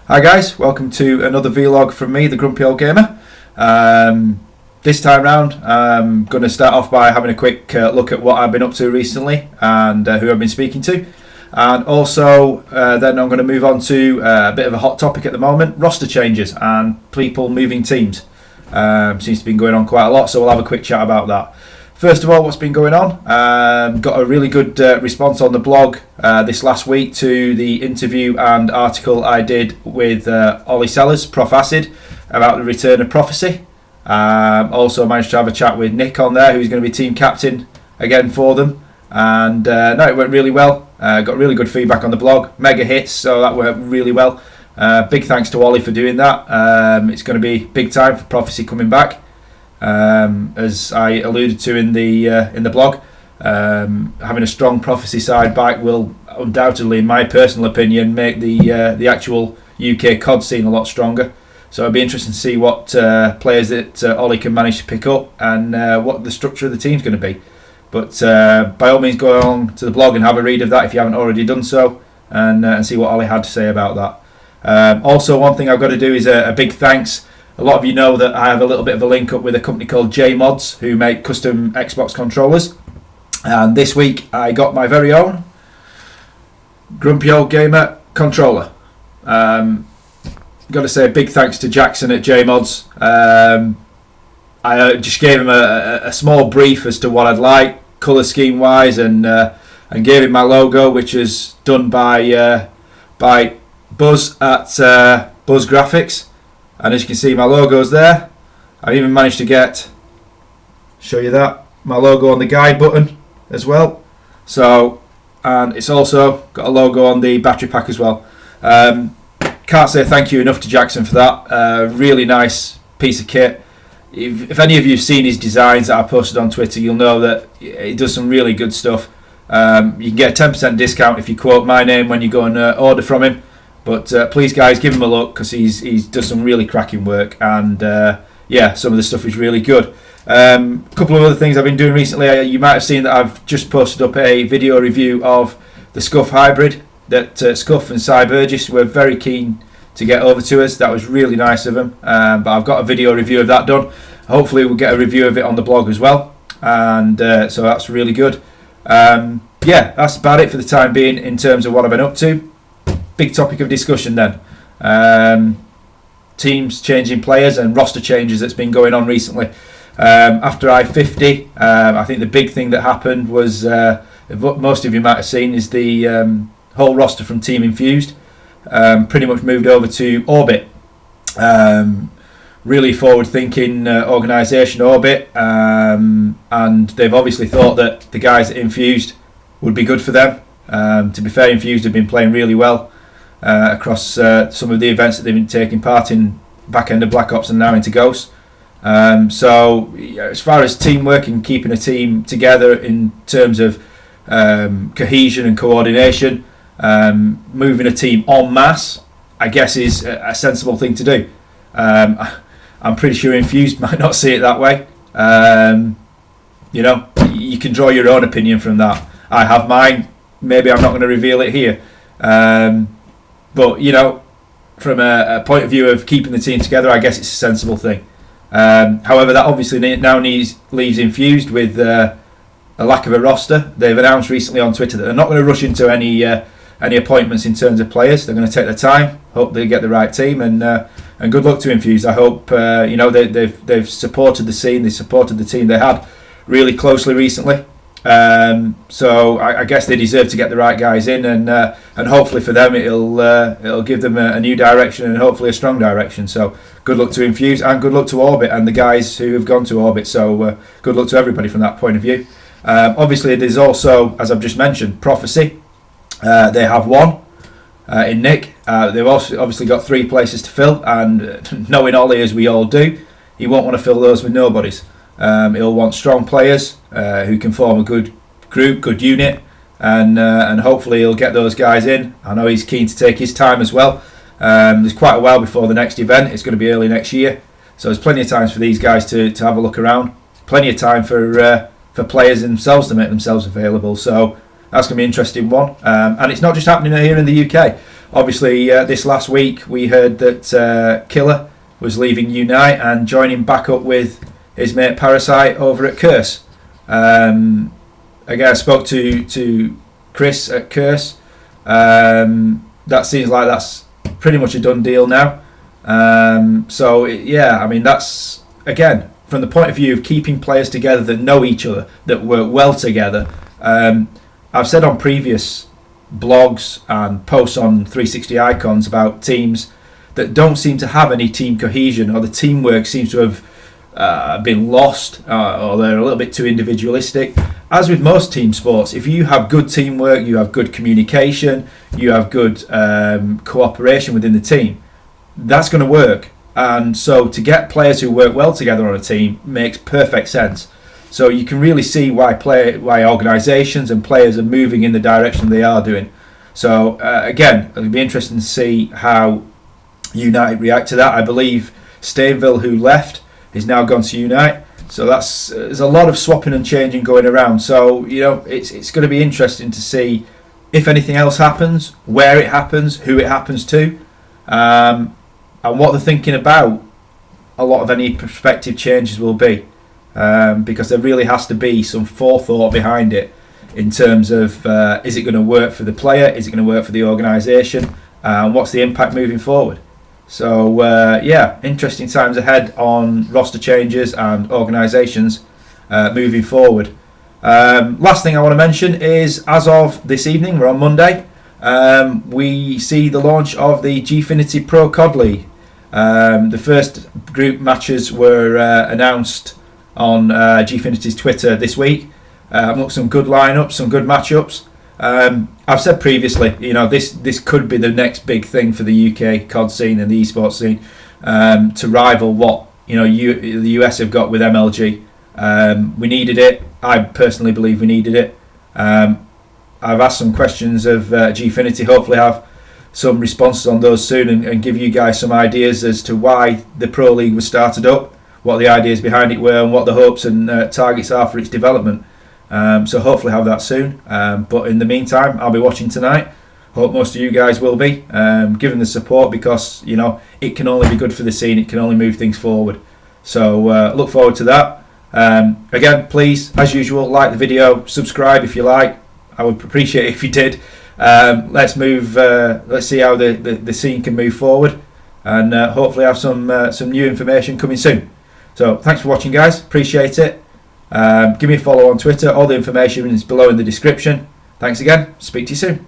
Hi guys, welcome to another vlog from me, the Grumpy Old Gamer. This time round I'm going to start off by having a quick look at what I've been up to recently and who I've been speaking to. And also then I'm going to move on to a bit of a hot topic at the moment, roster changes and people moving teams. Seems to be going on quite a lot, so we'll have a quick chat about that. First of all, what's been going on? Got a really good response on the blog this last week to the interview and article I did with Oli Sellors, Prof Acid, about the return of Prophecy. Also managed to have a chat with Nick on there, who's going to be team captain again for them. And no, it went really well. Got really good feedback on the blog, mega hits, so that went really well. Big thanks to Oli for doing that. It's going to be big time for Prophecy coming back. As I alluded to in the blog, having a strong Prophecy side back will undoubtedly, in my personal opinion, make the actual UK COD scene a lot stronger. So it'll be interesting to see what players that Oli can manage to pick up and what the structure of the team's going to be. But by all means, go along to the blog and have a read of that if you haven't already done so, and see what Oli had to say about that. Also, one thing I've got to do is a big thanks. A lot of you know that I have a little bit of a link up with a company called Jmods, who make custom Xbox controllers. And this week I got my very own Grumpy Old Gamer controller. Got to say a big thanks to Jackson at Jmods. I just gave him a small brief as to what I'd like, colour scheme wise, and gave him my logo, which is done by Buzz at Buzz Graphics. And as you can see, my logo's there. I've even managed to show you that, my logo on the guide button as well. So, and it's also got a logo on the battery pack as well. Can't say thank you enough to Jackson for that. Really nice piece of kit. If any of you have seen his designs that I posted on Twitter, you'll know that he does some really good stuff. You can get a 10% discount if you quote my name when you go and order from him. But please, guys, give him a look because he's does some really cracking work, and yeah, some of the stuff is really good. A couple of other things I've been doing recently. You might have seen that I've just posted up a video review of the Scuff hybrid that Scuff and Cy Burgess were very keen to get over to us. That was really nice of them. But I've got a video review of that done. Hopefully, we'll get a review of it on the blog as well, and so that's really good. Yeah, that's about it for the time being in terms of what I've been up to. Big topic of discussion then. Teams changing players and roster changes that's been going on recently. After I-50, I think the big thing that happened was, most of you might have seen, is the whole roster from Team Infused pretty much moved over to Orbit. Really forward-thinking organisation, Orbit, and they've obviously thought that the guys at Infused would be good for them. To be fair, Infused have been playing really well across some of the events that they've been taking part in, back end of Black Ops and now into Ghosts. So as far as teamwork and keeping a team together in terms of cohesion and coordination, moving a team en masse, I guess is a sensible thing to do. I'm pretty sure Infused might not see it that way. You know, you can draw your own opinion from that. I have mine. Maybe I'm not going to reveal it here. But, you know, from a point of view of keeping the team together, I guess it's a sensible thing. However, that obviously now leaves Infused with a lack of a roster. They've announced recently on Twitter that they're not going to rush into any appointments in terms of players. They're going to take their time, hope they get the right team, and good luck to Infused. I hope you know they've supported the scene, they supported the team they had really closely recently. So I guess they deserve to get the right guys in, and hopefully for them it'll give them a new direction and hopefully a strong direction. So good luck to Infuse and good luck to Orbit and the guys who have gone to Orbit. So good luck to everybody from that point of view. Obviously there's also, as I've just mentioned, Prophecy. They have one in Nick. They've also obviously got 3 places to fill, and knowing Oli as we all do, he won't want to fill those with nobodies. He'll want strong players who can form a good group, good unit, and hopefully he'll get those guys in. I know he's keen to take his time as well. There's quite a while before the next event. It's going to be early next year, so there's plenty of times for these guys to have a look around. Plenty of time for players themselves to make themselves available. So that's going to be an interesting one. And it's not just happening here in the UK. obviously this last week we heard that Killer was leaving Unite and joining back up with his mate Parasite over at Curse. Again, I spoke to Chris at Curse. That seems like that's pretty much a done deal now. So yeah, I mean, that's again from the point of view of keeping players together that know each other, that work well together. I've said on previous blogs and posts on 360 Icons about teams that don't seem to have any team cohesion, or the teamwork seems to have been lost, or they're a little bit too individualistic. As with most team sports, if you have good teamwork, you have good communication, you have good cooperation within the team, that's going to work. And so to get players who work well together on a team makes perfect sense. So you can really see why organisations and players are moving in the direction they are doing. So again, it'll be interesting to see how United react to that. I believe Stainville, who left, is now gone to Unite. So there's a lot of swapping and changing going around. So it's going to be interesting to see if anything else happens, where it happens, who it happens to, and what they're thinking about a lot of any prospective changes will be. Because there really has to be some forethought behind it in terms of is it going to work for the player, is it going to work for the organisation, and what's the impact moving forward. So yeah, interesting times ahead on roster changes and organisations moving forward. Last thing I want to mention is, as of this evening, we're on Monday, we see the launch of the Gfinity Pro COD League. The first group matches were announced on Gfinity's Twitter this week. Some good lineups, some good matchups. I've said previously, this could be the next big thing for the UK COD scene and the esports scene, to rival what the US have got with MLG. We needed it. I personally believe we needed it. I've asked some questions of Gfinity. Hopefully, have some responses on those soon, and give you guys some ideas as to why the Pro League was started up, what the ideas behind it were, and what the hopes and targets are for its development. So hopefully have that soon. But in the meantime, I'll be watching tonight. Hope most of you guys will be, giving the support, because it can only be good for the scene. It can only move things forward. So look forward to that. Again, please, as usual, like the video, subscribe if you like. I would appreciate it if you did. Let's move. Let's see how the scene can move forward, and hopefully have some new information coming soon. So thanks for watching, guys. Appreciate it. Give me a follow on Twitter. All the information is below in the description. Thanks again. Speak to you soon.